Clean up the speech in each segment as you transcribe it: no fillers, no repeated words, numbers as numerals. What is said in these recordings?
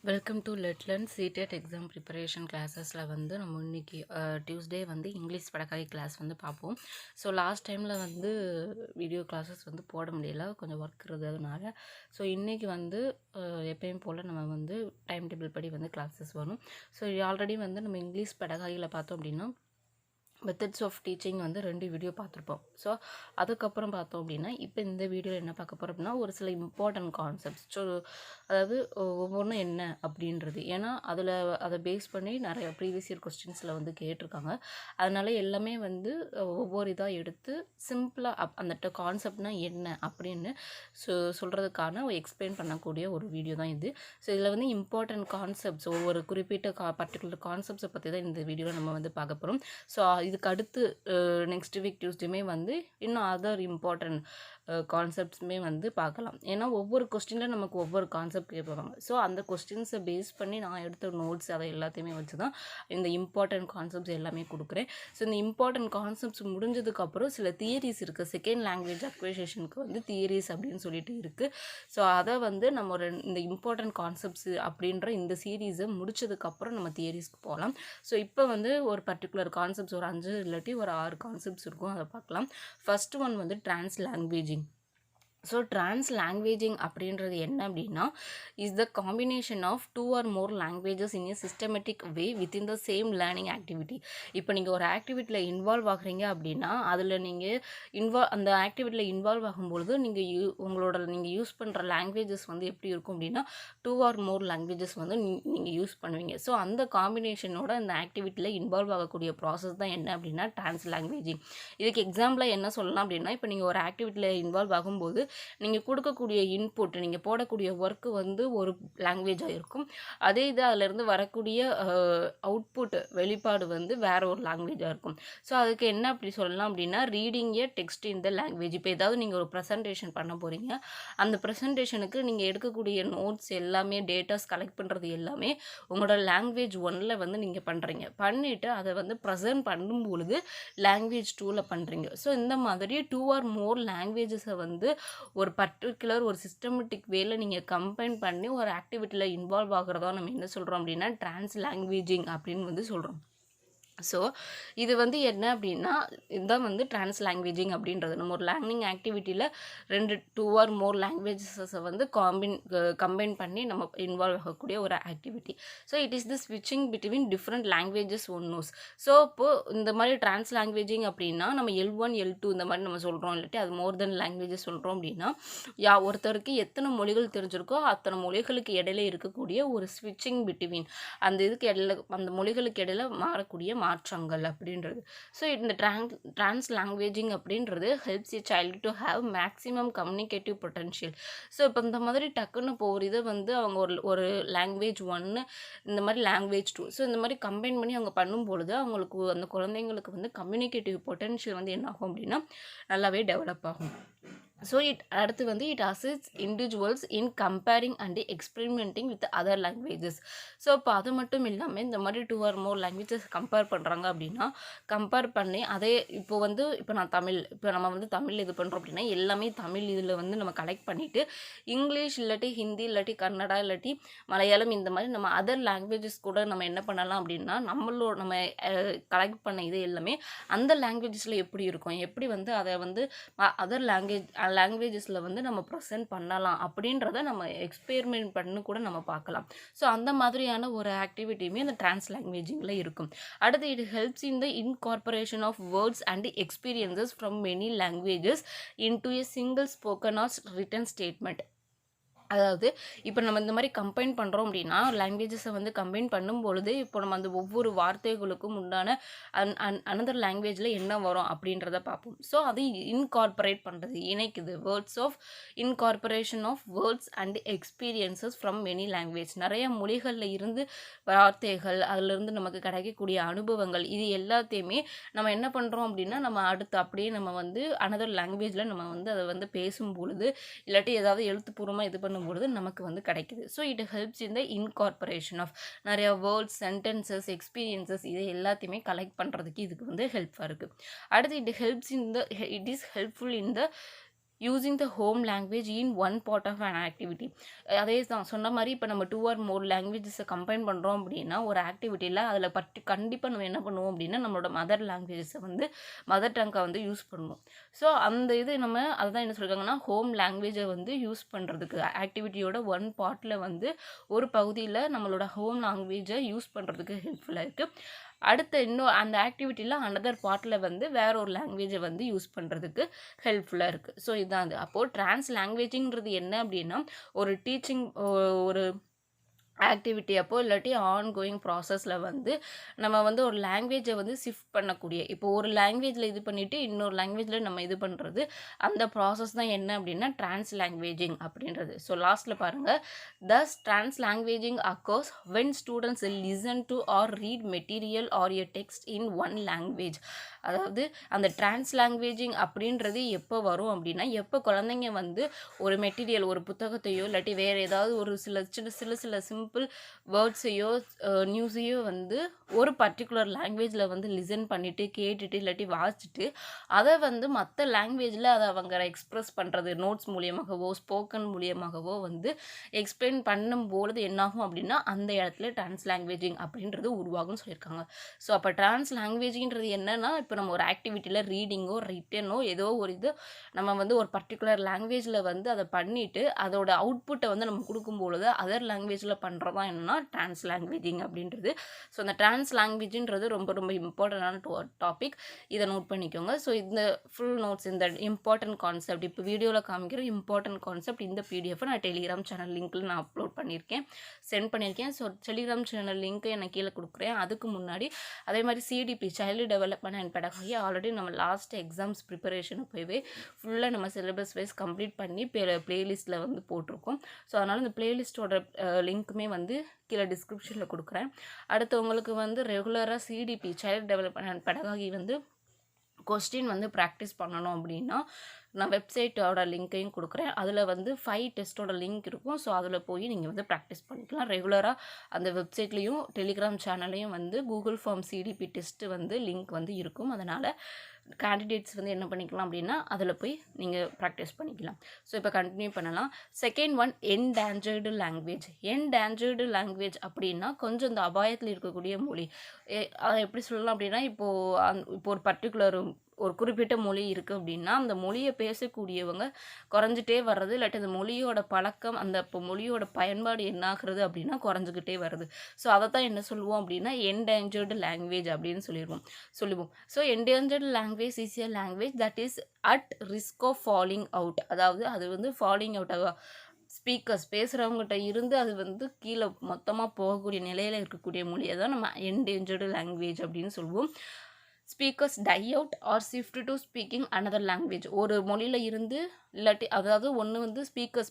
Welcome to லெட்லன் CTET exam preparation கிளாஸஸில் வந்து நம்ம இன்றைக்கி டியூஸ்டே வந்து இங்கிலீஷ் படக்கலை கிளாஸ் வந்து பார்ப்போம். ஸோ லாஸ்ட் டைமில் வந்து வீடியோ கிளாஸஸ் வந்து போட முடியல, கொஞ்சம் ஒர்க் இருந்ததுனால. ஸோ இன்றைக்கி வந்து எப்பயும் போல் நம்ம வந்து டைம் டேபிள் படி வந்து கிளாஸஸ் வரும். ஸோ ஆல்ரெடி வந்து நம்ம இங்கிலீஷ் படகாயில் பார்த்தோம் அப்படின்னா மெத்தட்ஸ் ஆஃப் டீச்சிங் வந்து 2 வீடியோ பார்த்துருப்போம். ஸோ அதுக்கப்புறம் பார்த்தோம் அப்படின்னா இப்போ இந்த வீடியோவில் என்ன பார்க்க போகிறோம் அப்படின்னா ஒரு சில இம்பார்ட்டன்ட் கான்செப்ட்ஸ். ஸோ அதாவது ஒவ்வொன்றும் என்ன அப்படின்றது, ஏன்னா அதை பேஸ் பண்ணி நிறைய ப்ரீவியஸ் இயர் கொஸ்டின்ஸில் வந்து கேட்டிருக்காங்க. அதனால் எல்லாமே வந்து ஒவ்வொரு இதாக எடுத்து சிம்பிளாக அந்த கான்செப்ட்னா என்ன அப்படின்னு சொல்கிறதுக்கான எக்ஸ்பிளைன் பண்ணக்கூடிய ஒரு வீடியோ தான் இது. ஸோ இதில் வந்து இம்பார்ட்டன்ட் கான்செப்ட்ஸ், ஒவ்வொரு குறிப்பிட்ட பர்டிகுலர் கான்செப்ட்ஸை பற்றி தான் இந்த வீடியோவில் நம்ம வந்து பார்க்க போகிறோம். ஸோ இதுக்கு அடுத்து நெக்ஸ்ட் வீக் டியூஸ்டேமே வந்து இன்னும் அதர் இம்பார்ட்டன்ட் கான்செப்ட்ஸுமே வந்து பார்க்கலாம். ஏன்னா ஒவ்வொரு கொஸ்டினில் நமக்கு ஒவ்வொரு கான்செப்ட் கேட்பாங்க. ஸோ அந்த கொஸ்டின்ஸை பேஸ் பண்ணி நான் எடுத்த நோட்ஸ் அதை எல்லாத்தையுமே வச்சு தான் இந்த இம்பார்ட்டன்ட் கான்செப்ட்ஸ் எல்லாமே கொடுக்குறேன். ஸோ இந்த இம்பார்ட்டன்ட் கான்செப்ட்ஸ் முடிஞ்சதுக்கப்புறம் சில தியரிஸ் இருக்குது. செகண்ட் லாங்குவேஜ் அக்விசிஷனுக்கு வந்து தியரிஸ் அப்படின்னு சொல்லிட்டு இருக்குது. ஸோ அதை வந்து நம்ம இந்த இம்பார்ட்டன்ட் கான்செப்ட்ஸ் அப்படின்ற இந்த சீரீஸை முடிச்சதுக்கப்புறம் நம்ம தியரிஸ்க்கு போகலாம். ஸோ இப்போ வந்து ஒரு பர்டிகுலர் கான்செப்ட்ஸ் ஒரு 5 இல்லாட்டி ஒரு 6 கான்செப்ட்ஸ் இருக்கும், அதை பார்க்கலாம். ஃபர்ஸ்ட் ஒன் வந்து translanguaging. So translanguaging அப்படின்றது என்ன அப்படின்னா is the combination of 2 or more languages in a systematic way within the same learning activity. இப்போ நீங்கள் ஒரு ஆக்டிவிட்டியில் இன்வால்வ் ஆகுறீங்க அப்படின்னா அதில் நீங்கள் அந்த ஆக்டிவிட்டியில் இன்வால்வ் ஆகும்பொழுது நீங்கள் நீங்கள் யூஸ் பண்ணுற லாங்குவேஜஸ் வந்து எப்படி இருக்கும் அப்படின்னா 2 or more லாங்குவேஜஸ் வந்து நீங்கள் யூஸ் பண்ணுவீங்க. ஸோ அந்த காம்பினேஷனோட அந்த ஆக்டிவிட்டியில் இன்வால்வ் ஆகக்கூடிய ப்ராசஸ் தான் என்ன அப்படின்னா டிரான்ஸ் லாங்குவேஜிங். இதுக்கு எக்ஸாம்பிளாக என்ன சொல்லலாம் அப்படின்னா இப்போ நீங்கள் ஒரு ஆக்டிவிட்டியில் இன்வால்வ் ஆகும்போது நீங்கள் கொடுக்கக்கூடிய இன்புட், நீங்கள் போடக்கூடிய ஒர்க்கு வந்து ஒரு லாங்குவேஜாக இருக்கும். அதே இது அதிலேருந்து வரக்கூடிய அவுட்புட் வெளிப்பாடு வந்து வேற ஒரு லாங்குவேஜாக இருக்கும். ஸோ அதுக்கு என்ன அப்படி சொல்லலாம் அப்படின்னா reading A text in the language. இப்போ ஏதாவது நீங்கள் ஒரு ப்ரெசன்டேஷன் பண்ண போகிறீங்க, அந்த ப்ரெசன்டேஷனுக்கு நீங்கள் எடுக்கக்கூடிய நோட்ஸ் எல்லாமே, டேட்டாஸ் கலெக்ட் பண்ணுறது எல்லாமே உங்களோட லாங்குவேஜ் 1ல் வந்து நீங்கள் பண்ணுறீங்க. பண்ணிவிட்டு அதை வந்து ப்ரெசன்ட் பண்ணும் பொழுது லாங்குவேஜ் 2ல் பண்ணுறீங்க. ஸோ இந்த மாதிரி 2 or more லாங்குவேஜஸை வந்து ஒரு பர்டிகுலர் ஒரு சிஸ்டமேட்டிக் வேல நீங்கள் கம்பைன் பண்ணி ஒரு ஆக்டிவிட்டியில் இன்வால்வ் ஆகிறதா நம்ம என்ன சொல்கிறோம் அப்படின்னா டிரான்ஸ் லாங்குவேஜிங் அப்படின்னு வந்து சொல்கிறோம். ஸோ இது வந்து என்ன அப்படின்னா இதுதான் வந்து டிரான்ஸ் லாங்குவேஜிங் அப்படின்றது. நம்ம ஒரு லேர்னிங் ஆக்டிவிட்டியில் 2 or more லாங்குவேஜஸை வந்து கம்பைன் பண்ணி நம்ம இன்வால்வ் ஆகக்கூடிய ஒரு activity. So it is the ஸ்விட்சிங் between different languages one knows. ஸோ இப்போது இந்த மாதிரி டிரான்ஸ் லாங்குவேஜிங் அப்படின்னா நம்ம L1 L2 இந்த மாதிரி நம்ம சொல்கிறோம், இல்லாட்டி அது மோர் தென் லாங்குவேஜஸ் சொல்கிறோம் அப்படின்னா ஒருத்தருக்கு எத்தனை மொழிகள் தெரிஞ்சிருக்கோ அத்தனை மொழிகளுக்கு இடையில இருக்கக்கூடிய ஒரு ஸ்விட்சிங் பிட்வீன் அந்த இதுக்கு இடையில அந்த மொழிகளுக்கு இடையில மாறக்கூடிய மாற்றங்கள் அப்படின்றது. ஸோ இந்த டிரான்ஸ் லாங்குவேஜிங் அப்படின்றது helps a child to have maximum communicative potential. So இப்போ இந்த மாதிரி டக்குன்னு இப்போ ஒரு இதை வந்து அவங்க ஒரு லாங்குவேஜ் 1 இந்த மாதிரி லாங்குவேஜ் 2 ஸோ இந்த மாதிரி கம்பைன் பண்ணி அவங்க பண்ணும்பொழுது அவங்களுக்கு அந்த குழந்தைங்களுக்கு வந்து கம்யூனிகேட்டிவ் பொட்டன்ஷியல் வந்து என்ன ஆகும் அப்படின்னா நல்லாவே டெவலப் ஆகும். ஸோ அடுத்து வந்து it அசிஸ்ட்ஸ் individuals in comparing and experimenting with other languages. So இப்போ அது மட்டும் இல்லாமல் இந்த மாதிரி 2 or more லாங்குவேஜஸ் கம்பேர் பண்ணுறாங்க அப்படின்னா கம்பேர் பண்ணி அதே இப்போ நம்ம வந்து தமிழ் இது பண்ணுறோம் அப்படின்னா எல்லாமே தமிழ் இதில் வந்து நம்ம கலெக்ட் பண்ணிவிட்டு இங்கிலீஷ் இல்லாட்டி ஹிந்தி இல்லாட்டி கன்னடா இல்லாட்டி மலையாளம் இந்த மாதிரி நம்ம அதர் லாங்குவேஜஸ் கூட நம்ம என்ன பண்ணலாம் அப்படின்னா நம்ம கலெக்ட் பண்ண இது எல்லாமே அந்த லாங்குவேஜஸில் எப்படி இருக்கும், எப்படி வந்து அதை வந்து அதர் லாங்குவேஜஸில் வந்து நம்ம ப்ரெசென்ட் பண்ணலாம் அப்படின்றத நம்ம எக்ஸ்பெரிமெண்ட் பண்ணி கூட நம்ம பார்க்கலாம். ஸோ அந்த மாதிரியான ஒரு ஆக்டிவிட்டியுமே இந்த டிரான்ஸ் லாங்குவேஜிங்கில் இருக்கும். அடுத்து it helps in the incorporation of words and experiences from many languages into a single spoken or written statement. அதாவது இப்போ நம்ம இந்த மாதிரி கம்பைன் பண்ணுறோம் அப்படின்னா லாங்குவேஜஸை வந்து கம்பைன் பண்ணும்பொழுது இப்போ நம்ம அந்த ஒவ்வொரு வார்த்தைகளுக்கும் உண்டான அனதர் லாங்குவேஜில் என்ன வரும் அப்படின்றத பார்ப்போம். ஸோ அது இன்கார்பரேட் பண்ணுறது, இணைக்குது. Words of incorporation of words and experiences from many language. நிறைய மொழிகளில் இருந்து வார்த்தைகள் அதிலிருந்து நமக்கு கிடைக்கக்கூடிய அனுபவங்கள் இது எல்லாத்தையுமே நம்ம என்ன பண்ணுறோம் அப்படின்னா நம்ம அடுத்து அப்படியே நம்ம வந்து அனதர் லாங்குவேஜில் நம்ம வந்து அதை வந்து பேசும்பொழுது இல்லாட்டி ஏதாவது எழுத்துப்பூர்வமாக இது பண்ணும் பொழுது நமக்கு வந்து கிடைக்குது. So it helps in the incorporation of நிறைய வேர்ட்ஸ், சென்டென்சஸ், எக்ஸ்பீரியன்சஸ் இது எல்லாத்தையுமே கலெக்ட் பண்ணுறதுக்கு இதுக்கு வந்து ஹெல்ப்ஃபாக இருக்குது. அடுத்து it is helpful in the using the home language in one part of an activity. அதே தான் சொன்ன மாதிரி இப்போ நம்ம 2 ஆர் மோர் லாங்குவேஜஸை கம்பைன் பண்ணுறோம் அப்படின்னா ஒரு ஆக்டிவிட்டியில் அதில் கண்டிப்பாக நம்ம என்ன பண்ணுவோம் அப்படின்னா நம்மளோட மதர் லாங்குவேஜஸை வந்து மதர் டங்கை வந்து யூஸ் பண்ணுவோம். ஸோ அந்த இது நம்ம அதுதான் என்ன சொல்லியிருக்காங்கன்னா ஹோம் லாங்குவேஜை வந்து யூஸ் பண்ணுறதுக்கு ஆக்டிவிட்டியோட ஒன் பார்ட்டில் வந்து ஒரு பகுதியில் நம்மளோட ஹோம் லாங்குவேஜை யூஸ் பண்ணுறதுக்கு ஹெல்ப்ஃபுல்லாக இருக்குது. அடுத்த இன்னும் அந்த ஆக்டிவிட்டியில் அனதர் பார்ட்டில் வந்து வேற ஒரு லாங்குவேஜை வந்து யூஸ் பண்ணுறதுக்கு ஹெல்ப்ஃபுல்லாக இருக்குது. ஸோ இதுதான் அது. அப்போது ட்ரான்ஸ் லாங்குவேஜிங்கிறது என்ன அப்படின்னா ஒரு டீச்சிங் ஒரு ஆக்டிவிட்டி அப்போ இல்லாட்டி ஆன்கோயிங் ப்ராசஸில் வந்து நம்ம வந்து ஒரு லாங்குவேஜை வந்து ஷிஃப்ட் பண்ணக்கூடிய இப்போ ஒரு லாங்குவேஜில் இது பண்ணிவிட்டு இன்னொரு லாங்குவேஜில் நம்ம இது பண்ணுறது அந்த ப்ராசஸ் தான் என்ன அப்படின்னா ட்ரான்ஸ் லாங்குவேஜிங் அப்படின்றது. ஸோ லாஸ்ட்டில் பாருங்கள், thus translanguaging occurs when students listen to or read material or a text in one language. அதாவது அந்த ட்ரான்ஸ் லாங்குவேஜிங் அப்படின்றது எப்போ வரும் அப்படின்னா எப்போ குழந்தைங்க வந்து ஒரு மெட்டீரியல் ஒரு புத்தகத்தையோ இல்லாட்டி வேறு ஏதாவது ஒரு சில சிம்பிள் வேர்ட்ஸையோ நியூஸையோ வந்து ஒரு பர்டிகுலர் லாங்குவேஜில் வந்து லிசன் பண்ணிவிட்டு கேட்டுட்டு இல்லாட்டி வாசிச்சுட்டு அதை வந்து மற்ற லாங்குவேஜில் அதை அவங்க எக்ஸ்ப்ரெஸ் பண்ணுறது நோட்ஸ் மூலியமாகவோ ஸ்போக்கன் மூலியமாகவோ வந்து எக்ஸ்பிளைன் பண்ணும்பொழுது என்னாகும் அப்படின்னா அந்த இடத்துல ட்ரான்ஸ் லாங்குவேஜிங் அப்படின்றது உருவாகும்னு சொல்லியிருக்காங்க. ஸோ அப்போ ட்ரான்ஸ் லாங்குவேஜிங்கிறது என்னன்னா இப்போ நம்ம ஒரு ஆக்டிவிட்டியில் ரீடிங்கோ ரிட்டனோ ஏதோ ஒரு இது நம்ம வந்து ஒரு பர்டிகுலர் லாங்குவேஜில் வந்து அதை பண்ணிவிட்டு அதோட அவுட்புட்டை வந்து நம்ம கொடுக்கும்பொழுது அதர் லாங்குவேஜில் பண்ணுறதான் என்னன்னா ட்ரான்ஸ் லாங்குவேஜிங் அப்படின்றது. ஸோ அந்த ட்ரான்ஸ் லாங்குவேஜின்றது ரொம்ப ரொம்ப இம்பார்ட்டண்டான டாபிக், இதை நோட் பண்ணிக்கோங்க. ஸோ இந்த ஃபுல் நோட்ஸ் இந்த இம்பார்ட்டன்ட் கான்செப்ட் இப்போ வீடியோவில் காமிக்கிற இம்பார்ட்டன்ட் கான்செப்ட் இந்த பிடிஎஃப் நான் டெலிகிராம் சேனல் லிங்க்கில் நான் அப்லோட் பண்ணியிருக்கேன், சென்ட் பண்ணியிருக்கேன். ஸோ டெலிகிராம் சேனல் லிங்க்கு நான் கீழே கொடுக்குறேன். அதுக்கு முன்னாடி அதே மாதிரி CDP child development and pedagogy already நம்ம லாஸ்ட் எக்ஸாம்ஸ் ப்ரிப்பரேஷனுக்கு போய் ஃபுல்லாக நம்ம சிலபஸ் வைஸ் கம்ப்ளீட் பண்ணி பிளேலிஸ்ட்டில் வந்து போட்டிருக்கோம். ஸோ அதனால் இந்த பிளேலிஸ்ட்டோட லிங்க்குமே வந்து கீழே டிஸ்கிரிப்ஷனில் கொடுக்குறேன். அடுத்து உங்களுக்கு வந்து ரெகுலராக CDP child development and pedagogy வந்து கொஸ்டின் வந்து ப்ராக்டிஸ் பண்ணணும் அப்படின்னா நான் வெப்சைட்டோட லிங்க்கையும் கொடுக்குறேன். அதில் வந்து 5 டெஸ்ட்டோட லிங்க் இருக்கும். ஸோ அதில் போய் நீங்கள் வந்து ப்ராக்டிஸ் பண்ணிக்கலாம். ரெகுலராக அந்த வெப்சைட்லேயும் டெலிகிராம் சேனல்லையும் வந்து கூகுள் ஃபார்ம் சிடிபி டெஸ்ட்டு வந்து லிங்க் வந்து இருக்கும். அதனால் கேண்டிடேட்ஸ் வந்து என்ன பண்ணிக்கலாம் அப்படின்னா அதில் போய் நீங்கள் ப்ராக்டிஸ் பண்ணிக்கலாம். ஸோ இப்போ கண்டினியூ பண்ணலாம். Second one endangered language. Endangered language அப்படின்னா கொஞ்சம் இந்த அபாயத்தில் இருக்கக்கூடிய மொழி. அதை எப்படி சொல்லலாம் அப்படின்னா இப்போ ஒரு பர்டிகுலர் ஒரு குறிப்பிட்ட மொழி இருக்குது அப்படின்னா அந்த மொழியை பேசக்கூடியவங்க குறைஞ்சிட்டே வர்றது, இல்லாட்டி அந்த மொழியோட பழக்கம் அந்த இப்போ மொழியோட பயன்பாடு என்னாகிறது அப்படின்னா குறைஞ்சிக்கிட்டே வருது. ஸோ அதை தான் என்ன சொல்லுவோம் அப்படின்னா என்டேஞ்சர்டு லாங்குவேஜ் அப்படின்னு சொல்லுவோம். So endangered language is a language that is at risk of falling out. அதாவது அது வந்து ஃபாலிங் அவுட் ஸ்பீக்கர்ஸ் பேசுகிறவங்ககிட்ட இருந்து அது வந்து கீழே மொத்தமாக போகக்கூடிய நிலையில் இருக்கக்கூடிய மொழியை தான் நம்ம என்டேஞ்சர்டு லாங்குவேஜ் அப்படின்னு சொல்லுவோம். Speakers die out or shift to speaking another language. ஒரு மொழியில் இருந்து இல்லாட்டி அதாவது ஒன்று வந்து ஸ்பீக்கர்ஸ்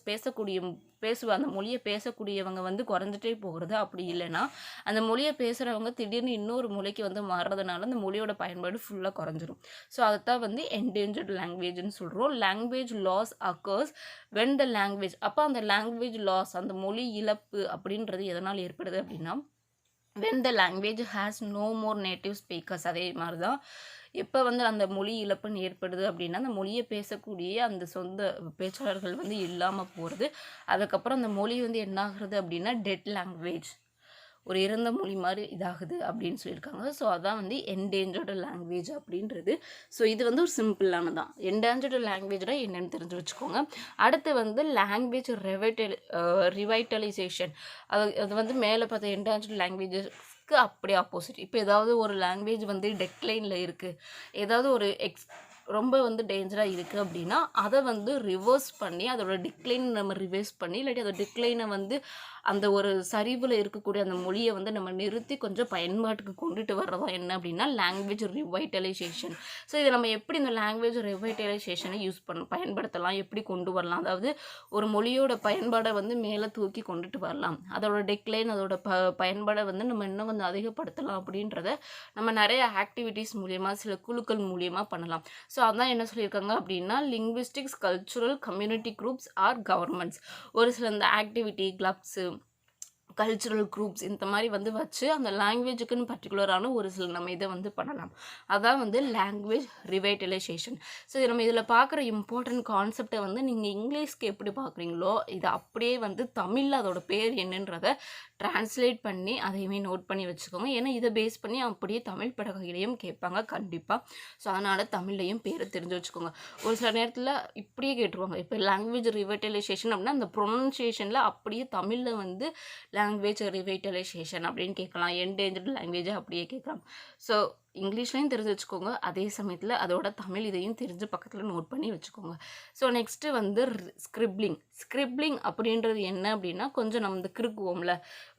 அந்த மொழியை பேசக்கூடியவங்க வந்து குறைஞ்சிட்டே போகிறது. அப்படி இல்லைன்னா அந்த மொழியை பேசுகிறவங்க திடீர்னு இன்னொரு மொழிக்கு வந்து மாறுறதுனால அந்த மொழியோட பயன்பாடு ஃபுல்லாக குறைஞ்சிரும். ஸோ அதைத்தான் வந்து என்டேஞ்சர்டு லாங்குவேஜ்னு சொல்கிறோம். Language loss occurs when the language. அப்போ அந்த லாங்குவேஜ் லாஸ் அந்த மொழி இழப்பு அப்படின்றது எதனால் ஏற்படுது அப்படின்னா when the language has no more native speakers. அதே மாதிரி தான் எப்போ வந்து அந்த மொழி இழப்புன்னு ஏற்படுது அப்படின்னா அந்த மொழியை பேசக்கூடிய அந்த சொந்த பேச்சாளர்கள் வந்து இல்லாமல் போகிறது. அதுக்கப்புறம் அந்த மொழி வந்து என்ன ஆகுறது அப்படின்னா டெட் லாங்குவேஜ், ஒரு இறந்த மொழி மாதிரி இதாகுது அப்படின்னு சொல்லியிருக்காங்க. ஸோ அதான் வந்து என்டேஞ்சர்டு லாங்குவேஜ் அப்படின்றது. ஸோ இது வந்து ஒரு சிம்பிளானதான். என்டேஞ்சர்டு லாங்குவேஜ்னா என்னென்னு தெரிஞ்சு வச்சுக்கோங்க. அடுத்து வந்து லாங்குவேஜ் ரிவைட்டலைசேஷன். அது வந்து மேலே பார்த்த என்டேஞ்சர்டு லாங்குவேஜஸ்க்கு அப்படியே ஆப்போசிட். இப்போ ஏதாவது ஒரு லாங்குவேஜ் வந்து டெக்லைனில் இருக்குது, ஏதாவது ஒரு ரொம்ப வந்து டேஞ்சராக இருக்குது அப்படின்னா அதை வந்து ரிவர்ஸ் பண்ணி அதோட டிக்ளைன் நம்ம ரிவர்ஸ் பண்ணி இல்லாட்டி அதோட டிக்ளைனை வந்து அந்த ஒரு சரிவில் இருக்கக்கூடிய அந்த மொழியை வந்து நம்ம நிறுத்தி கொஞ்சம் பயன்பாட்டுக்கு கொண்டுட்டு வர்றதா என்ன அப்படின்னா லாங்குவேஜ் ரிவைட்டலைசேஷன். ஸோ இதை நம்ம எப்படி இந்த லாங்குவேஜ் ரிவைட்டலைசேஷனை பயன்படுத்தலாம், எப்படி கொண்டு வரலாம், அதாவது ஒரு மொழியோட பயன்பாடை வந்து மேலே தூக்கி கொண்டுட்டு வரலாம், அதோட டிக்ளைன் அதோட பயன்பாடை வந்து நம்ம இன்னும் கொஞ்சம் அதிகப்படுத்தலாம் அப்படின்றத நம்ம நிறைய ஆக்டிவிட்டீஸ் மூலியமாக சில குழுக்கள் மூலியமாக பண்ணலாம். ஸோ அதான் என்ன சொல்லியிருக்காங்க அப்படின்னா linguistics cultural community groups or governments. ஒரு சில இந்த ஆக்டிவிட்டி கிளப்ஸு கல்ச்சுரல் குரூப்ஸ் இந்த மாதிரி வந்து வச்சு அந்த லாங்குவேஜுக்குன்னு பர்டிகுலரான ஒரு சில நம்ம இதை வந்து பண்ணலாம். அதான் வந்து லாங்குவேஜ் ரிவைட்டலைசேஷன். ஸோ நம்ம இதில் பார்க்குற இம்பார்ட்டன்ட் கான்செப்டை வந்து நீங்கள் இங்கிலீஷ்க்கு எப்படி பார்க்குறீங்களோ இதை அப்படியே வந்து தமிழில் அதோட பேர் என்னன்றதை ட்ரான்ஸ்லேட் பண்ணி அதையுமே நோட் பண்ணி வச்சுக்கோங்க. ஏன்னா இதை பேஸ் பண்ணி அப்படியே தமிழ் படகையிலையும் கேட்பாங்க கண்டிப்பாக. ஸோ அதனால் தமிழ்லையும் பேரை தெரிஞ்சு வச்சுக்கோங்க. ஒரு சில நேரத்தில் இப்படியே கேட்டுருவாங்க. இப்போ லாங்குவேஜ் ரிவைட்டலைசேஷன் அப்படின்னா அந்த ப்ரொனன்சியேஷனில் அப்படியே தமிழில் வந்து லாங்குவேஜ் ரிவைட்டலைசேஷன் அப்படின்னு கேட்கலாம். என்டேஞ்சர்டு லாங்குவேஜை அப்படியே கேட்கலாம். ஸோ இங்கிலீஷ்லையும் தெரிஞ்சு வச்சுக்கோங்க, அதே சமயத்தில் அதோட தமிழ் இதையும் தெரிஞ்சு பக்கத்தில் நோட் பண்ணி வச்சுக்கோங்க. ஸோ நெக்ஸ்ட்டு வந்து ஸ்கிரிப்ளிங் அப்படின்றது என்ன அப்படின்னா கொஞ்சம் நம்ம இந்த கிறுக்குவோம்ல,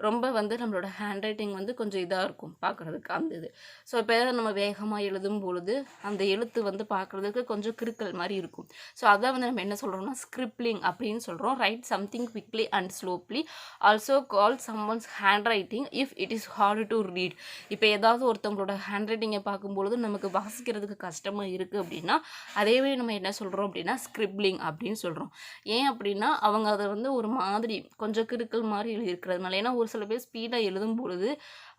ரொம்ப வந்து நம்மளோட ஹேண்ட் ரைட்டிங் வந்து கொஞ்சம் இதாக இருக்கும் பார்க்குறதுக்கு அந்த இது. ஸோ இப்போ நம்ம வேகமாக எழுதும் பொழுது அந்த எழுத்து வந்து பார்க்குறதுக்கு கொஞ்சம் கிறுக்கல் மாதிரி இருக்கும். ஸோ அதான் வந்து நம்ம என்ன சொல்கிறோம்னா ஸ்கிரிப்ளிங் அப்படின்னு சொல்கிறோம். Write something quickly and sloppily, also call someone's handwriting if it is hard to read. இப்போ ஏதாவது ஒருத்தவங்களோட ஹேண்ட் ரைட்டிங்கை பார்க்கும்பொழுது நமக்கு வாசிக்கிறதுக்கு கஷ்டமாக இருக்குது அப்படின்னா அதேவே நம்ம என்ன சொல்கிறோம் அப்படின்னா ஸ்கிரிப்ளிங் அப்படின்னு சொல்கிறோம். ஏன் அப்படின்னா அவங்க அதை வந்து ஒரு மாதிரி கொஞ்சம் கிறுக்கல் மாதிரி எழுதியிருக்கிறதுனால. ஏன்னா ஒரு சில பேர் ஸ்பீடாக எழுதும் பொழுது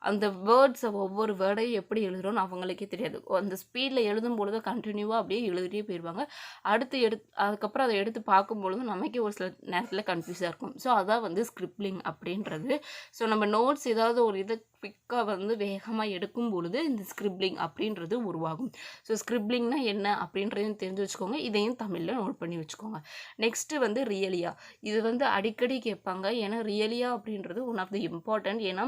அந்த வேர்ட்ஸை ஒவ்வொரு வேர்டையும் எப்படி எழுதுகிறோன்னு அவங்களுக்கே தெரியாது. அந்த ஸ்பீடில் எழுதும் பொழுது கண்டினியூவாக அப்படியே எழுதிட்டே போயிடுவாங்க. அதுக்கப்புறம் அதை எடுத்து பார்க்கும்பொழுது நமக்கே ஒரு சில நேரத்தில் கன்ஃபியூஸாக இருக்கும். ஸோ அதான் வந்து ஸ்கிரிப்ளிங் அப்படின்றது. ஸோ நம்ம நோட்ஸ் ஏதாவது ஒரு இதை குவிக்காக வந்து வேகமாக எடுக்கும் பொழுது இந்த ஸ்கிரிப்ளிங் அப்படின்றது உருவாகும். ஸோ ஸ்கிரிப்ளிங்னா என்ன அப்படின்றதையும் தெரிஞ்சு வச்சுக்கோங்க, இதையும் தமிழில் நோட் பண்ணி வச்சுக்கோங்க. நெக்ஸ்ட்டு வந்து ரியலியா. இது வந்து அடிக்கடி கேட்பாங்க. ஏன்னா ரியலியா அப்படின்றது ஒன் ஆஃப் தி இம்பார்ட்டன்ட். ஏன்னா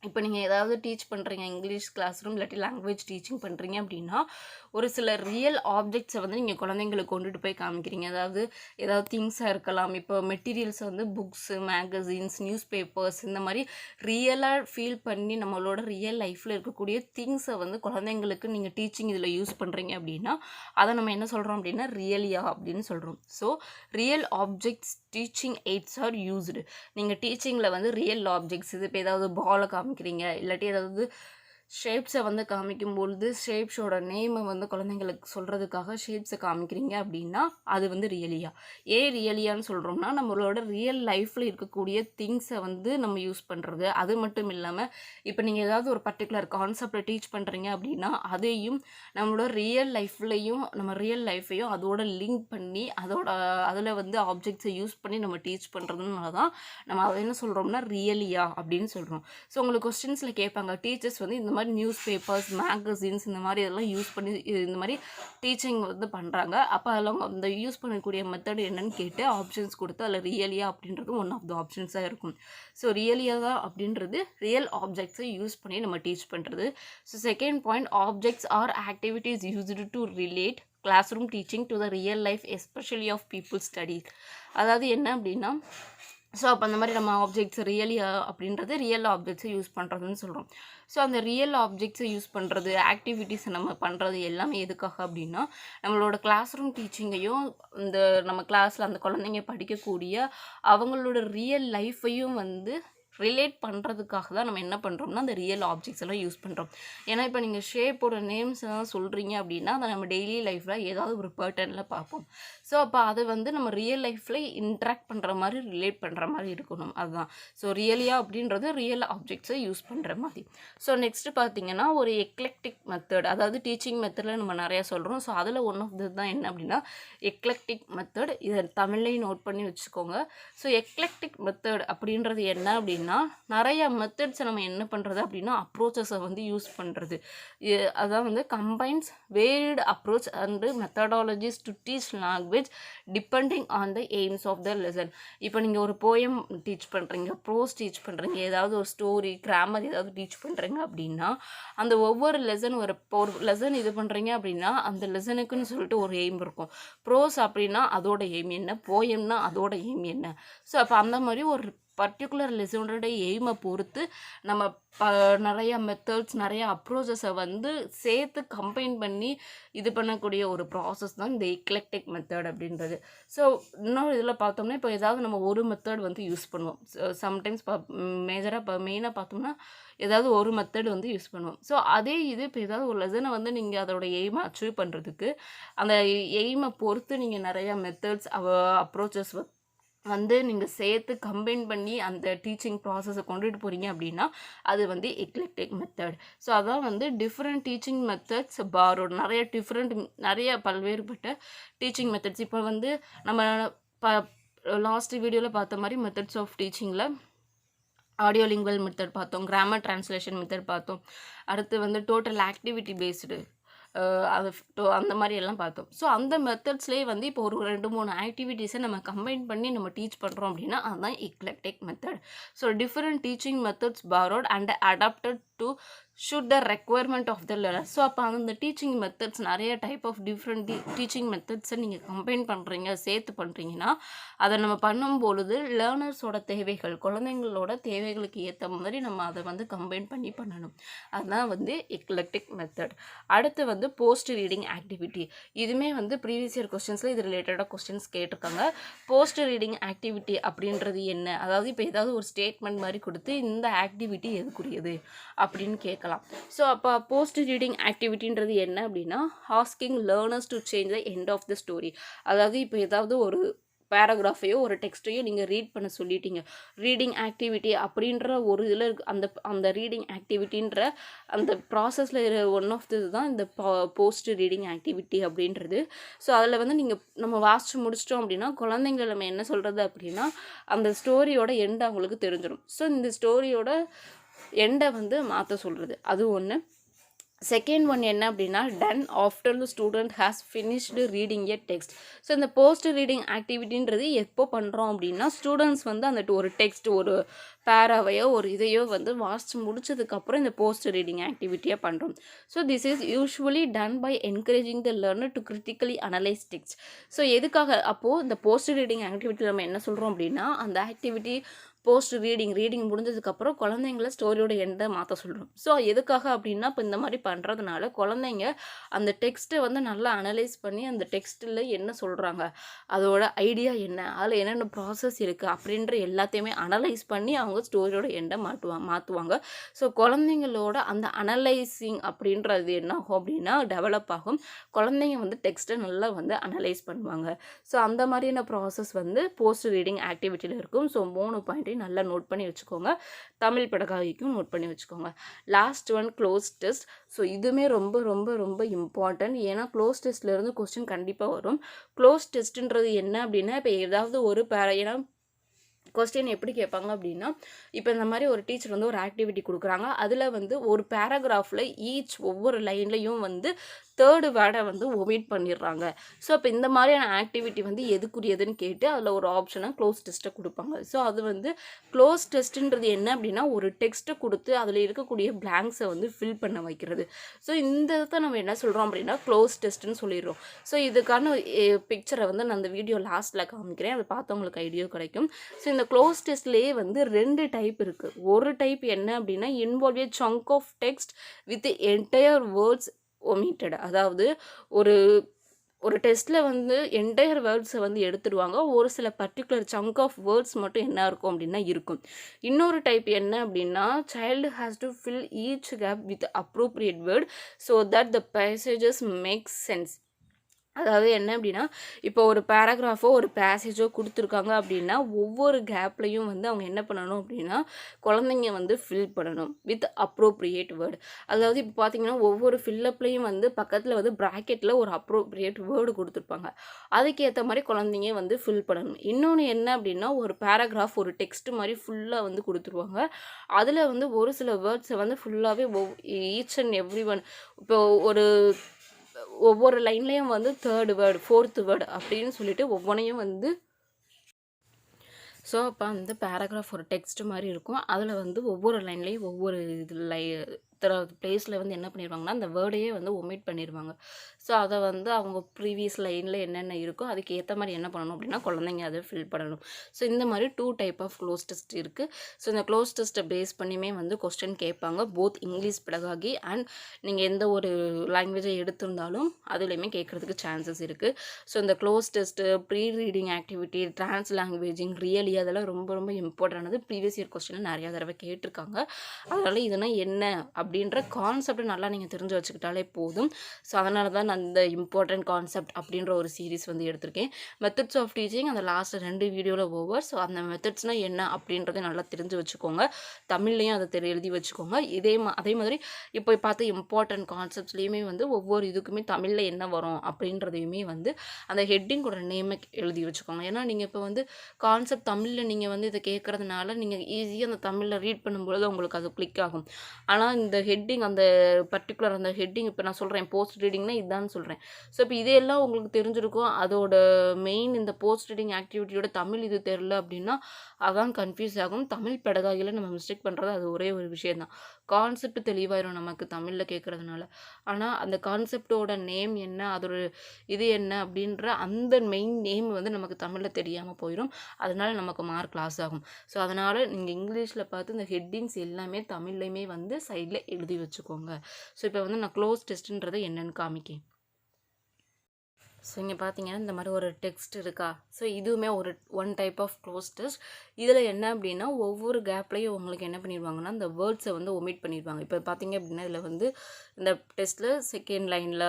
இப்போ நீங்கள் ஏதாவது டீச் பண்ணுறீங்க, இங்கிலீஷ் கிளாஸ் ரூம் இல்லாட்டி லாங்குவேஜ் டீச்சிங் பண்ணுறீங்க அப்படின்னா ஒரு சில ரியல் ஆப்ஜெக்ட்ஸை வந்து நீங்கள் குழந்தைங்களுக்கு கொண்டுட்டு போய் காமிக்கிறீங்க. அதாவது ஏதாவது திங்ஸாக இருக்கலாம். இப்போ மெட்டீரியல்ஸை வந்து புக்ஸு, மேகசின்ஸ், நியூஸ் பேப்பர்ஸ் இந்த மாதிரி ரியலாக ஃபீல் பண்ணி நம்மளோட ரியல் லைஃப்பில் இருக்கக்கூடிய திங்ஸை வந்து குழந்தைங்களுக்கு நீங்கள் டீச்சிங் இதில் யூஸ் பண்ணுறீங்க அப்படின்னா அதை நம்ம என்ன சொல்கிறோம் அப்படின்னா ரியலியா அப்படின்னு சொல்கிறோம். So real objects teaching AIDS R used. நீங்கள் டீச்சிங்கில் வந்து ரியல் ஆப்ஜெக்ட்ஸ் இது இப்போ ஏதாவது பாலை காமிக்கிறீங்க இல்லாட்டி ஏதாவது ஷேப்ஸை வந்து காமிக்கும்பொழுது ஷேப்ஸோட நேமை வந்து குழந்தைங்களுக்கு சொல்கிறதுக்காக ஷேப்ஸை காமிக்கிறீங்க அப்படின்னா அது வந்து ரியலியா. ஏன் ரியலியான்னு சொல்கிறோம்னா நம்மளோட ரியல் லைஃப்பில் இருக்கக்கூடிய திங்ஸை வந்து நம்ம யூஸ் பண்ணுறது. அது மட்டும் இல்லாமல் இப்போ நீங்கள் ஏதாவது ஒரு பர்டிகுலர் கான்செப்டை டீச் பண்ணுறீங்க அப்படின்னா அதையும் நம்மளோட ரியல் லைஃப்பையும் அதோட லிங்க் பண்ணி அதில் வந்து ஆப்ஜெக்ட்ஸை யூஸ் பண்ணி நம்ம டீச் பண்ணுறதுனால தான் நம்ம அதை என்ன சொல்கிறோம்னா ரியலியா அப்படின்னு சொல்கிறோம். ஸோ உங்களுக்கு கொஸ்டின்ஸில் கேட்பாங்க, டீச்சர்ஸ் வந்து இந்த மாதிரி நியூஸ் பேப்பர்ஸ், மேகசின்ஸ் இந்த மாதிரி இதெல்லாம் யூஸ் பண்ணி இந்த மாதிரி டீச்சிங் வந்து பண்ணுறாங்க. அப்போ அதில் அந்த யூஸ் பண்ணக்கூடிய மெத்தட் என்னன்னு கேட்டு ஆப்ஷன்ஸ் கொடுத்து அதில் ரியலியா அப்படின்றது ஒன் ஆஃப் த ஆப்ஷன்ஸாக இருக்கும். ஸோ ரியலியா தான் அப்படின்றது ரியல் ஆப்ஜெக்ட்ஸை யூஸ் பண்ணி நம்ம டீச் பண்ணுறது. So second point, objects or activities used to relate classroom teaching to the real life especially of people study. அதாவது என்ன அப்படின்னா ஸோ அப்போ அந்த மாதிரி நம்ம ஆப்ஜெக்ட்ஸ் ரியலியா அப்படின்றது ரியல் ஆப்ஜெக்ட்ஸை யூஸ் பண்ணுறதுன்னு சொல்கிறோம். ஸோ அந்த ரியல் ஆப்ஜெக்ட்ஸை யூஸ் பண்ணுறது, ஆக்டிவிட்டீஸை நம்ம பண்ணுறது எல்லாமே எதுக்காக அப்படின்னா நம்மளோட கிளாஸ் ரூம் டீச்சிங்கையும் இந்த நம்ம கிளாஸில் அந்த குழந்தைங்க படிக்கக்கூடிய அவங்களோட ரியல் லைஃப்பையும் வந்து ரிலேட் பண்ணுறதுக்காக தான் நம்ம என்ன பண்ணுறோம்னா அந்த ரியல் ஆப்ஜெக்ட்ஸ் எல்லாம் யூஸ் பண்ணுறோம். ஏன்னா இப்போ நீங்கள் ஷேப்போட நேம்ஸ் எல்லாம் சொல்கிறீங்க அப்படின்னா அதை நம்ம டெய்லி லைஃப்பில் ஏதாவது ஒரு பேட்டர்னில் பார்ப்போம். ஸோ அப்போ அதை வந்து நம்ம ரியல் லைஃப்பில் இன்ட்ராக்ட் பண்ணுற மாதிரி ரிலேட் பண்ணுற மாதிரி இருக்கணும். அதுதான் ஸோ ரியலியா அப்படின்றது ரியல் ஆப்ஜெக்ட்ஸை யூஸ் பண்ணுற மாதிரி. ஸோ நெக்ஸ்ட்டு பார்த்தீங்கன்னா ஒரு எக்லெக்டிக் மெத்தட், அதாவது டீச்சிங் மெத்தடில் நம்ம நிறையா சொல்கிறோம். ஸோ அதில் ஒன் ஆஃப் இது தான் என்ன அப்படின்னா எக்லெக்டிக் மெத்தட். இதை தமிழ்லையும் நோட் பண்ணி வச்சுக்கோங்க. ஸோ எக்லெக்டிக் மெத்தட் அப்படின்றது என்ன அப்படின்னா நிறைய மெத்தட்ஸை நம்ம என்ன பண்ணுறது அப்படின்னா அப்ரோச்சஸை வந்து யூஸ் பண்ணுறது. அதான் வந்து combines varied approach and methodologies to teach language depending on the aims of the lesson. இப்போ நீங்கள் ஒரு போயம் டீச் பண்ணுறீங்க, ப்ரோஸ் டீச் பண்ணுறீங்க, ஏதாவது ஒரு ஸ்டோரி, கிராமர் ஏதாவது டீச் பண்ணுறீங்க அப்படின்னா அந்த ஒவ்வொரு லெசன் ஒரு லெசன் இது பண்ணுறீங்க அப்படின்னா அந்த லெசனுக்குன்னு சொல்லிட்டு ஒரு எய்ம் இருக்கும். ப்ரோஸ் அப்படின்னா அதோட எய்ம் என்ன, போயம்னா அதோட எய்ம் என்ன. ஸோ அப்போ அந்த மாதிரி ஒரு பர்டிகுலர் லெசனோட எய்மை பொறுத்து நம்ம நிறையா மெத்தட்ஸ், நிறையா அப்ரோச்சஸை வந்து சேர்த்து கம்பைன் பண்ணி இது பண்ணக்கூடிய ஒரு ப்ராசஸ் தான் இந்த எக்லெக்டிக் மெத்தட் அப்படின்றது. ஸோ இன்னொரு இதில் பார்த்தோம்னா இப்போ ஏதாவது நம்ம ஒரு மெத்தட் வந்து யூஸ் பண்ணுவோம். சம்டைம்ஸ் மெயினாக பார்த்தோம்னா ஏதாவது ஒரு மெத்தட் வந்து யூஸ் பண்ணுவோம். ஸோ அதே இது இப்போ ஏதாவது ஒரு லெசனை வந்து நீங்கள் அதோட எய்மை அச்சீவ் பண்ணுறதுக்கு அந்த எய்மை பொறுத்து நீங்கள் நிறையா மெத்தட்ஸ், அப்ரோச்சஸ் வந்து நீங்கள் சேர்த்து கம்பைன் பண்ணி அந்த டீச்சிங் ப்ராசஸை கொண்டுட்டு போகிறீங்க அப்படின்னா அது வந்து எக்லெக்டிக் மெத்தட். ஸோ அதான் வந்து டிஃப்ரெண்ட் டீச்சிங் மெத்தட்ஸ் பாரோட், நிறைய பல்வேறுபட்ட டீச்சிங் மெத்தட்ஸ். இப்போ வந்து நம்ம ப லாஸ்ட் வீடியோவில் பார்த்த மாதிரி மெத்தட்ஸ் ஆஃப் டீச்சிங்கில் ஆடியோ லிங்குவல் மெத்தட் பார்த்தோம், கிராமர் டிரான்ஸ்லேஷன் மெத்தட் பார்த்தோம், அடுத்து வந்து டோட்டல் ஆக்டிவிட்டி பேஸ்டு அது அந்த மாதிரி எல்லாம் பார்த்தோம். ஸோ அந்த மெத்தட்ஸ்லேயே வந்து இப்போ ஒரு 2-3 ஆக்டிவிட்டீஸை நம்ம கம்பைன் பண்ணி நம்ம டீச் பண்ணுறோம் அப்படின்னா அதுதான் eclectic method. So different teaching methods borrowed and adapted to suit the requirement of the learner. So அப்போ அந்த டீச்சிங் மெத்தட்ஸ் நிறைய டைப் ஆஃப் டிஃப்ரெண்ட் டீச்சிங் மெத்தட்ஸை நீங்கள் கம்பைன் பண்ணுறீங்க, சேர்த்து பண்ணுறீங்கன்னா அதை நம்ம பண்ணும்பொழுது லேர்னர்ஸோட தேவைகள், குழந்தைங்களோட தேவைகளுக்கு ஏற்ற மாதிரி நம்ம அதை வந்து கம்பைன் பண்ணி பண்ணணும். அதுதான் வந்து எக்லெக்டிக் மெத்தட். அடுத்து வந்து போஸ்ட் ரீடிங் ஆக்டிவிட்டி. இதுவுமே வந்து ப்ரீவியஸ் இயர் கொஸ்டின்ஸில் இது ரிலேட்டடாக கொஸ்டின்ஸ் கேட்டிருக்காங்க. போஸ்ட் ரீடிங் ஆக்டிவிட்டி அப்படின்றது என்ன? அதாவது இப்போ ஏதாவது ஒரு ஸ்டேட்மெண்ட் மாதிரி கொடுத்து இந்த ஆக்டிவிட்டி எதுக்குரியது அப்படின்னு கேட்கலாம். ஸோ அப்போ போஸ்ட் ரீடிங் ஆக்டிவிட்டின்றது என்ன அப்படின்னா asking learners to change the end of the story. அதாவது இப்போ ஏதாவது ஒரு பேராகிராஃபையோ ஒரு டெக்ஸ்ட்டையோ நீங்கள் ரீட் பண்ண சொல்லிட்டீங்க. ரீடிங் ஆக்டிவிட்டி அப்படின்ற ஒரு இதில் அந்த ரீடிங் ஆக்டிவிட்டின்ற அந்த ப்ராசஸில் ஒன் ஆஃப் இது தான் இந்த போஸ்ட் ரீடிங் ஆக்டிவிட்டி அப்படின்றது. ஸோ அதில் வந்து நம்ம வாசித்து முடிச்சிட்டோம் அப்படின்னா குழந்தைங்களை நம்ம என்ன சொல்கிறது அப்படின்னா அந்த ஸ்டோரியோட எண்டை அவங்களுக்கு தெரிஞ்சிடும். ஸோ இந்த ஸ்டோரியோட எண்டை வந்து மாற்ற சொல்கிறது அது ஒன்று. செகண்ட் ஒன் என்ன அப்படின்னா done after the student has finished reading a text. So இந்த போஸ்ட் ரீடிங் ஆக்டிவிட்டின்றது எப்போ பண்ணுறோம் அப்படின்னா ஸ்டூடெண்ட்ஸ் வந்து அந்த ஒரு டெக்ஸ்ட், ஒரு பேராவையோ ஒரு இதையோ வந்து வாசித்து முடிச்சதுக்கப்புறம் இந்த போஸ்ட் ரீடிங் ஆக்டிவிட்டியாக பண்ணுறோம். So this is usually done by encouraging the learner to critically analyse text. So எதுக்காக அப்போது இந்த போஸ்ட் ரீடிங் ஆக்டிவிட்டி நம்ம என்ன சொல்கிறோம் அப்படின்னா அந்த ஆக்டிவிட்டி போஸ்ட் ரீடிங் முடிஞ்சதுக்கப்புறம் குழந்தைங்கள ஸ்டோரியோட எண்டை மாற்ற சொல்கிறோம். ஸோ எதுக்காக அப்படின்னா இப்போ இந்த மாதிரி பண்ணுறதுனால குழந்தைங்க அந்த டெக்ஸ்ட்டை வந்து நல்லா அனலைஸ் பண்ணி அந்த டெக்ஸ்ட்டில் என்ன சொல்கிறாங்க, அதோட ஐடியா என்ன, அதில் என்னென்ன ப்ராசஸ் இருக்குது அப்படின்ற எல்லாத்தையுமே அனலைஸ் பண்ணி அவங்க ஸ்டோரியோட எண்டை மாற்றுவாங்க. ஸோ குழந்தைங்களோட அந்த அனலைசிங் அப்படின்றது என்ன ஆகும் அப்படின்னா டெவலப் ஆகும். குழந்தைங்க வந்து டெக்ஸ்ட்டை நல்லா வந்து அனலைஸ் பண்ணுவாங்க. ஸோ அந்த மாதிரியான ப்ராசஸ் வந்து போஸ்ட் ரீடிங் ஆக்டிவிட்டியில் இருக்கும். ஸோ 3 பாயிண்ட் நல்லா நோட் பண்ணி வச்சுக்கோங்க. தமிழ் பெடகாகிக்கும் நோட் பண்ணி வச்சுக்கோங்க. Last one close test. So இதுவுமே ரொம்ப ரொம்ப ரொம்ப இம்பார்ட்டன்ட். ஏன்னா க்ளோஸ் டெஸ்ட்லேருந்து கொஸ்டின் கண்டிப்பாக வரும். க்ளோஸ் டெஸ்ட்டுன்றது என்ன அப்படின்னா இப்போ ஏதாவது ஒரு ஏன்னா கொஸ்டின் எப்படி கேட்பாங்க அப்படின்னா இப்போ இந்த மாதிரி ஒரு டீச்சர் வந்து ஒரு ஆக்டிவிட்டி கொடுக்குறாங்க. அதில் வந்து ஒரு பேராகிராஃபில் ஒவ்வொரு லைன்லையும் வந்து தேர்டு வேர்டை வந்து ஒமிட் பண்ணிடுறாங்க. ஸோ அப்போ இந்த மாதிரியான ஆக்டிவிட்டி வந்து எதுக்குரியதுன்னு கேட்டு அதில் ஒரு ஆப்ஷனை க்ளோஸ் டெஸ்ட்டை கொடுப்பாங்க. ஸோ அது வந்து க்ளோஸ் டெஸ்ட்டுன்றது என்ன அப்படின்னா ஒரு டெக்ஸ்ட்டை கொடுத்து அதில் இருக்கக்கூடிய பிளாங்க்ஸை வந்து ஃபில் பண்ண வைக்கிறது. ஸோ இந்த இதை நம்ம என்ன சொல்கிறோம் அப்படின்னா க்ளோஸ் டெஸ்ட்டுன்னு சொல்லிடுறோம். ஸோ இதுக்கான பிக்சரை வந்து நான் அந்த வீடியோ லாஸ்ட்டில் காமிக்கிறேன், அதை பார்த்தவங்களுக்கு ஐடியா கிடைக்கும். ஸோ இந்த க்ளோஸ் டெஸ்ட்லேயே வந்து 2 டைப் இருக்குது. ஒரு டைப் என்ன அப்படின்னா involve a chunk of text with entire words omitted. அதாவது ஒரு டெஸ்ட்டில் வந்து என்டையர் வேர்ட்ஸை வந்து எடுத்துடுவாங்க. ஒரு சில பர்டிகுலர் சங்க் ஆஃப் வேர்ட்ஸ் மட்டும் என்ன இருக்கும் அப்படின்னா இருக்கும். இன்னொரு டைப் என்ன அப்படின்னா child has to fill each gap with appropriate word so that the passages make sense. அதாவது என்ன அப்படின்னா இப்போ ஒரு பேராகிராஃபோ ஒரு பேசேஜோ கொடுத்துருக்காங்க அப்படின்னா ஒவ்வொரு கேப்லையும் வந்து அவங்க என்ன பண்ணணும் அப்படின்னா குழந்தைங்க வந்து ஃபில் பண்ணணும் வித் அப்ரோப்ரியேட் வேர்டு. அதாவது இப்போ பார்த்தீங்கன்னா ஒவ்வொரு ஃபில்லப்லையும் வந்து பக்கத்தில் வந்து ப்ராக்கெட்டில் ஒரு அப்ரோப்ரியேட் வேர்டு கொடுத்துருப்பாங்க. அதுக்கேற்ற மாதிரி குழந்தைங்க வந்து ஃபில் பண்ணணும். இன்னொன்று என்ன அப்படின்னா ஒரு பேராகிராஃப் ஒரு டெக்ஸ்ட் மாதிரி ஃபுல்லாக வந்து கொடுத்துருவாங்க. அதில் வந்து ஒரு சில வேர்ட்ஸை வந்து ஃபுல்லாகவே ஈச் அண்ட் எவ்ரி ஒன் இப்போ ஒவ்வொரு லைன்லேயும் வந்து தேர்டு வேர்டு, ஃபோர்த்து வேர்டு அப்படின்னு சொல்லிட்டு ஒவ்வொன்றையும் வந்து ஸோ அப்போ அந்த பேராகிராஃப் ஒரு டெக்ஸ்ட் மாதிரி இருக்கும். அதில் வந்து ஒவ்வொரு லைன்லேயும் ஒவ்வொரு பிளேஸில் வந்து என்ன பண்ணிடுவாங்கன்னா அந்த வேர்டையே வந்து ஒமிட் பண்ணிடுவாங்க. ஸோ அதை வந்து அவங்க ப்ரீவியஸ் லைனில் என்னென்ன இருக்கோ அதுக்கு ஏற்ற மாதிரி என்ன பண்ணணும் அப்படின்னா குழந்தைங்க அதை ஃபில் பண்ணணும். ஸோ இந்த மாதிரி 2 டைப் ஆஃப் க்ளோஸ் டெஸ்ட் இருக்குது. ஸோ இந்த க்ளோஸ் டெஸ்ட்டை பேஸ் பண்ணியுமே வந்து கொஸ்டின் கேட்பாங்க. போத் இங்கிலீஷ் பெடகாகி அண்ட் நீங்கள் எந்த ஒரு லாங்குவேஜை எடுத்திருந்தாலும் அதுலேயுமே கேட்குறதுக்கு சான்சஸ் இருக்குது. ஸோ இந்த cloze test, pre reading activity, translanguaging, really அதெல்லாம் ரொம்ப ரொம்ப இம்பார்ட்டன்டானது. ப்ரீவியஸ் இயர் கொஸ்டினில் நிறையா தடவை கேட்டிருக்காங்க. அதனால் இதெல்லாம் என்ன அப்படின்ற கான்செப்ட் நல்லா நீங்கள் தெரிஞ்சு வச்சுக்கிட்டாலே போதும். ஸோ அதனால தான் நான் இந்த இம்பார்ட்டன்ட் கான்செப்ட் அப்படின்ற ஒரு சீரிஸ் வந்து எடுத்திருக்கேன். மெத்தட்ஸ் ஆஃப் டீச்சிங் அந்த லாஸ்ட் 2 வீடியோவில் ஓவர். ஸோ அந்த மெத்தட்ஸ்னால் என்ன அப்படின்றத நல்லா தெரிஞ்சு வச்சுக்கோங்க. தமிழ்லையும் அதை எழுதி வச்சுக்கோங்க. அதே மாதிரி இப்போ பார்த்த இம்பார்ட்டன்ட் கான்செப்ட்ஸ்லேயுமே வந்து ஒவ்வொரு இதுக்குமே தமிழில் என்ன வரும் அப்படின்றதையுமே வந்து அந்த ஹெட்டிங்கோட நேமை எழுதி வச்சுக்கோங்க. ஏன்னா நீங்கள் இப்போ வந்து கான்செப்ட் தமிழில் நீங்கள் வந்து இதை கேட்குறதுனால நீங்கள் ஈஸியாக அந்த தமிழில் ரீட் பண்ணும்பொழுது உங்களுக்கு அது கிளிக் ஆகும். ஆனால் இந்த ஹெட்டிங் அந்த பர்டிகுலர் அந்த ஹெட்டிங் இப்போ நான் சொல்கிறேன் போஸ்ட் ரீடிங்னா இதுதான் சொல்கிறேன். ஸோ இப்போ இதையெல்லாம் உங்களுக்கு தெரிஞ்சிருக்கும். அதோட மெயின் இந்த போஸ்ட் ரீடிங் ஆக்டிவிட்டியோட தமிழ் இது தெரில அப்படின்னா அதான் கன்ஃபியூஸ் ஆகும். தமிழ் பெடகாகியில் நம்ம மிஸ்டேக் பண்ணுறது அது ஒரே ஒரு விஷயம் தான். கான்செப்ட் தெளிவாயிரும் நமக்கு தமிழில் கேட்குறதுனால. ஆனால் அந்த கான்செப்டோட நேம் என்ன, அதோட இது என்ன அப்படின்ற அந்த மெயின் நேம் வந்து நமக்கு தமிழில் தெரியாமல் போயிடும். அதனால நமக்கு மார்க் லாஸ் ஆகும். ஸோ அதனால் நீங்கள் இங்கிலீஷில் பார்த்து இந்த ஹெட்டிங்ஸ் எல்லாமே தமிழ்லையுமே வந்து சைடில் எழுதி வச்சுக்கோங்க. ஸோ இப்போ வந்து நான் க்ளோஸ் டெஸ்ட்டுன்றது என்னென்னு காமிக்கேன். ஸோ இங்கே பார்த்தீங்கன்னா இந்த மாதிரி ஒரு டெக்ஸ்ட் இருக்கா. ஸோ இதுவுமே ஒரு one type of cloze test. இதில் என்ன அப்படின்னா ஒவ்வொரு கேப்லேயும் உங்களுக்கு என்ன பண்ணிடுவாங்கன்னா இந்த வேர்ட்ஸை வந்து ஒமிட் பண்ணிடுவாங்க. இப்போ பார்த்தீங்க அப்படின்னா இதில் வந்து இந்த டெஸ்ட்டில் செகண்ட் லைனில்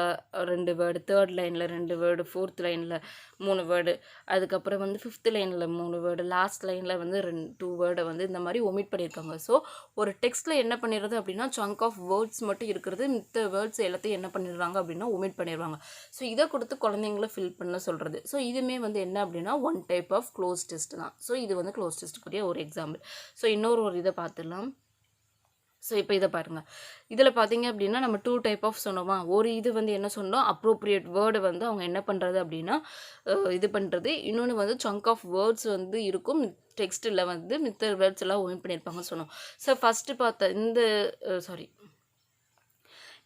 2 வேர்டு, தேர்ட் லைனில் 2 வேர்டு, ஃபோர்த் லைனில் 3 வேர்டு, அதுக்கப்புறம் வந்து 5th லைனில் 3 வேர்டு, லாஸ்ட் லைனில் வந்து 2 வேர்டை வந்து இந்த மாதிரி ஒமிட் பண்ணியிருக்காங்க. ஸோ ஒரு டெக்ஸ்ட்டில் என்ன பண்ணிடுறது அப்படின்னா சங்க் ஆஃப் வேர்ட்ஸ் மட்டும் இருக்கிறது, மித்த வேர்ட்ஸ் எல்லாத்தையும் என்ன பண்ணிடுறாங்க அப்படின்னா ஒமிட் பண்ணிடுவாங்க. ஸோ இதை கொடுத்து குழந்தைங்களை ஃபில் பண்ண சொல்கிறது. ஸோ இதுவுமே வந்து என்ன அப்படின்னா one type of cloze test தான். ஸோ இது வந்து க்ளோஸ் டெஸ்ட்டுக்குரிய ஒரு எக்ஸாம்பிள். ஸோ இன்னொரு இதை பார்த்துடலாம். ஸோ இப்போ இதை பாருங்கள். இதில் பார்த்தீங்க அப்படின்னா நம்ம 2 டைப் ஆஃப் சொன்னோமா. ஒரு இது வந்து என்ன சொன்னோம், அப்ரோப்ரியேட் வேர்டு வந்து அவங்க என்ன பண்ணுறது அப்படின்னா இது பண்ணுறது. இன்னொன்று வந்து சங்க் ஆஃப் வேர்ட்ஸ் வந்து இருக்கும், டெக்ஸ்ட்டில் வந்து மித்த வேர்ட்ஸ் எல்லாம் ஒமிட் பண்ணியிருப்பாங்கன்னு சொன்னோம். ஸோ ஃபஸ்ட்டு பார்த்த இந்த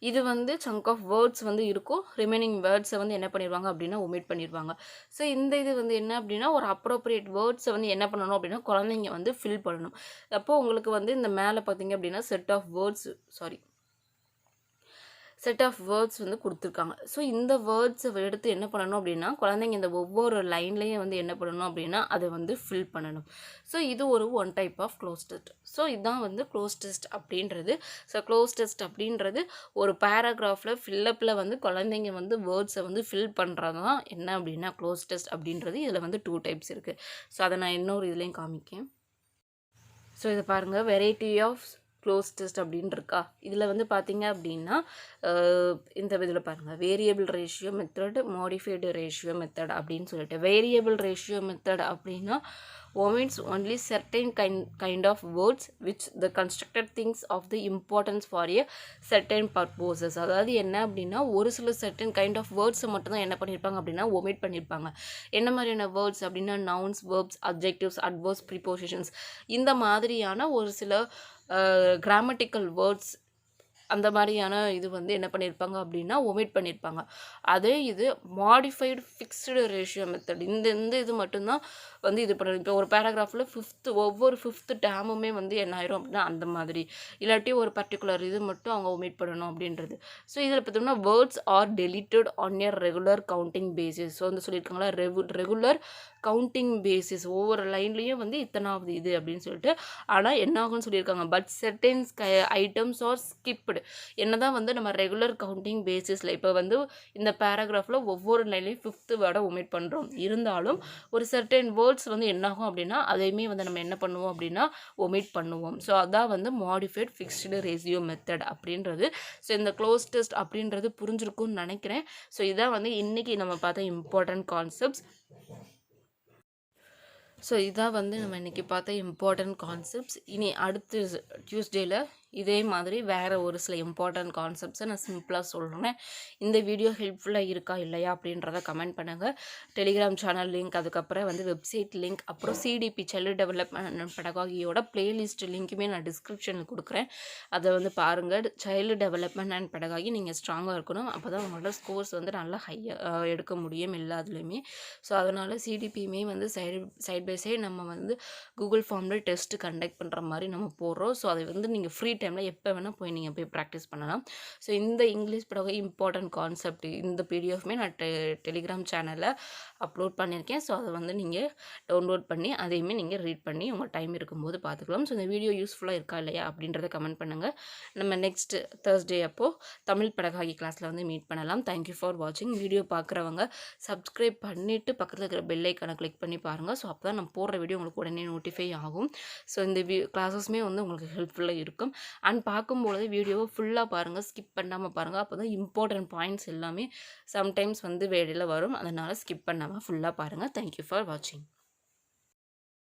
இது வந்து சங்க் ஆஃப் வேர்ட்ஸ் வந்து இருக்கும், ரிமைனிங் வேர்ட்ஸை வந்து என்ன பண்ணிடுவாங்க அப்படின்னா ஒமிட் பண்ணிடுவாங்க. ஸோ இந்த இது வந்து என்ன அப்படின்னா ஒரு அப்ரோப்ரியேட் வேர்ட்ஸை வந்து என்ன பண்ணணும் அப்படின்னா குழந்தைங்க வந்து ஃபில் பண்ணணும். அப்போது உங்களுக்கு வந்து இந்த மேலே பார்த்தீங்க அப்படின்னா செட் ஆஃப் வேர்ட்ஸ் வந்து கொடுத்துருக்காங்க. ஸோ இந்த வேர்ட்ஸை எடுத்து என்ன பண்ணணும் அப்படின்னா குழந்தைங்க இந்த ஒவ்வொரு லைன்லேயும் வந்து என்ன பண்ணணும் அப்படின்னா அதை வந்து ஃபில் பண்ணணும். ஸோ இது ஒரு one type of cloze test. So இதுதான் வந்து க்ளோஸ் டெஸ்ட் அப்படின்றது. ஸோ க்ளோஸ் டெஸ்ட் அப்படின்றது ஒரு பேராகிராஃபில் ஃபில்லப்பில் வந்து குழந்தைங்க வந்து வேர்ட்ஸை வந்து ஃபில் பண்ணுறது தான் என்ன அப்படின்னா க்ளோஸ் டெஸ்ட் அப்படின்றது. இதில் வந்து 2 டைப்ஸ் இருக்குது. ஸோ அதை நான் இன்னொரு இதுலேயும் காமிக்கேன். ஸோ இதை பாருங்கள், வெரைட்டி ஆஃப் க்ளோஸ் டெஸ்ட் அப்படின்னு இருக்கா. இதில் வந்து பார்த்தீங்க அப்படின்னா இந்த இதில் பாருங்கள் variable ratio method, modified ratio method அப்படின்னு சொல்லிட்டு. வேரியபிள் ரேஷியோ மெத்தட் அப்படின்னா omits only certain kind of words which the constructed thinks of the importance for a certain purposes. அதாவது என்ன அப்படின்னா ஒரு சில certain kind of words மட்டும்தான் என்ன பண்ணியிருப்பாங்க அப்படின்னா ஒமிட் பண்ணியிருப்பாங்க. என்ன மாதிரியான வேர்ட்ஸ் அப்படின்னா nouns, verbs, objectives, adverbs, prepositions, இந்த மாதிரியான ஒரு சில கிராமட்டிக்கல் வேர்ட்ஸ் அந்த மாதிரியான இது வந்து என்ன பண்ணியிருப்பாங்க அப்படின்னா ஒமிட் பண்ணியிருப்பாங்க. அதே இது மாடிஃபைடு ஃபிக்ஸ்டு ரேஷியோ மெத்தட், இந்த இது மட்டும்தான் வந்து இது பண்ணுறது. இப்போ ஒரு பேராகிராஃபில் ஒவ்வொரு 5th டேமுமே வந்து என்ன ஆயிரும் அப்படின்னா அந்த மாதிரி, இல்லாட்டி ஒரு பர்டிகுலர் இது மட்டும் அவங்க ஒமிட் பண்ணணும் அப்படின்றது. ஸோ இதில் பார்த்தோம்னா words R deleted on a regular counting basis. So வந்து சொல்லியிருக்காங்களா ரெகுலர் கவுண்டிங் பேசிஸ், ஒவ்வொரு லைன்லேயும் வந்து இத்தனாவது இது அப்படின்னு சொல்லிட்டு. ஆனால் என்ன ஆகும்னு சொல்லியிருக்காங்க, பட் செர்டைன்ஸ் ஐட்டம்ஸ் ஆர் ஸ்கிப்டு. என்னதான் வந்து நம்ம ரெகுலர் கவுண்டிங் பேசிஸில் இப்போ வந்து இந்த பேராகிராஃபில் ஒவ்வொரு லைன்லையும் 5th வேர்டை ஒமிட் பண்ணுறோம், இருந்தாலும் ஒரு சர்டன் வேர்ட்ஸ் வந்து என்னாகும் அப்படின்னா அதையுமே வந்து நம்ம என்ன பண்ணுவோம் அப்படின்னா ஒமிட் பண்ணுவோம். ஸோ அதான் வந்து மாடிஃபைட் ஃபிக்ஸ்டு ரேஷியோ மெத்தட் அப்படின்றது. ஸோ இந்த க்ளோஸ் டெஸ்ட் அப்படின்றது புரிஞ்சிருக்கும்னு நினைக்கிறேன். ஸோ இதான் வந்து இன்றைக்கி நம்ம பார்த்த இம்பார்ட்டன்ட் கான்செப்ட்ஸ். ஸோ இதான் வந்து நம்ம இன்றைக்கி பார்த்த இம்பார்ட்டன்ட் கான்செப்ட்ஸ். இனி அடுத்து டியூஸ்டேயில் இதே மாதிரி வேறு ஒரு சில இம்பார்ட்டன்ட் கான்செப்ட்ஸை நான் சிம்பிளாக சொல்கிறேன். இந்த வீடியோ ஹெல்ப்ஃபுல்லாக இருக்கா இல்லையா அப்படின்றத கமெண்ட் பண்ணுங்கள். டெலிகிராம் சேனல் லிங்க், அதுக்கப்புறம் வந்து வெப்சைட் லிங்க், அப்புறம் சிடிபி சைல்டு டெவலப்மெண்ட் பெடகாகியோட பிளேலிஸ்ட் லிங்க்குமே நான் டிஸ்கிரிப்ஷனில் கொடுக்குறேன். அதை வந்து பாருங்கள். சைல்டு டெவலப்மெண்ட் அண்ட் பெடகாகி நீங்கள் ஸ்ட்ராங்காக இருக்கணும், அப்போ தான் உங்களோட ஸ்கோர்ஸ் வந்து நல்லா ஹையாக எடுக்க முடியும் எல்லாத்துலேயுமே. ஸோ அதனால் சிடிபியுமே வந்து சைட் பை சைடு நம்ம வந்து கூகுள் ஃபார்மில் டெஸ்ட்டு கண்டக்ட் பண்ணுற மாதிரி நம்ம போடுறோம். ஸோ அதை வந்து நீங்கள் ஃப்ரீ டைமில் எப்போ வேணால் போய் நீங்கள் போய் ப்ராக்டிஸ் பண்ணலாம். ஸோ இந்த இங்கிலீஷ் படகு இம்பார்ட்டன்ட் கான்செப்ட் இந்த பிடிஎஃப்மே நான் டெலிகிராம் சேனலில் அப்லோட் பண்ணியிருக்கேன். ஸோ அதை வந்து நீங்கள் டவுன்லோட் பண்ணி அதையுமே நீங்கள் ரீட் பண்ணி உங்கள் டைம் இருக்கும்போது பார்த்துக்கலாம். ஸோ இந்த வீடியோ யூஸ்ஃபுல்லாக இருக்கா இல்லையா அப்படின்றத கமெண்ட் பண்ணுங்கள். நம்ம நெக்ஸ்ட் Thursday அப்போது தமிழ் படகாகி கிளாஸில் வந்து மீட் பண்ணலாம். தேங்க்யூ ஃபார் வாட்சிங். வீடியோ பார்க்குறவங்க சப்ஸ்கிரைப் பண்ணிவிட்டு பக்கத்தில் இருக்கிற பெல் ஐக்கானை கிளிக் பண்ணி பாருங்கள். ஸோ அப்போ தான் நம்ம போடுற வீடியோ உங்களுக்கு உடனே நோட்டிஃபை ஆகும். ஸோ இந்த கிளாஸஸ்மே வந்து உங்களுக்கு ஹெல்ப்ஃபுல்லாக இருக்கும். அண்ட் பார்க்கும்பொழுது வீடியோவை ஃபுல்லாக பாருங்கள், ஸ்கிப் பண்ணாமல் பாருங்கள். அப்போ தான் இம்பார்ட்டன்ட் பாயிண்ட்ஸ் எல்லாமே சம்டைம்ஸ் வந்து வேலையில் வரும். அதனால் ஸ்கிப் பண்ணாமல் ஃபுல்லாக பாருங்கள். தேங்க்யூ ஃபார் வாட்சிங்.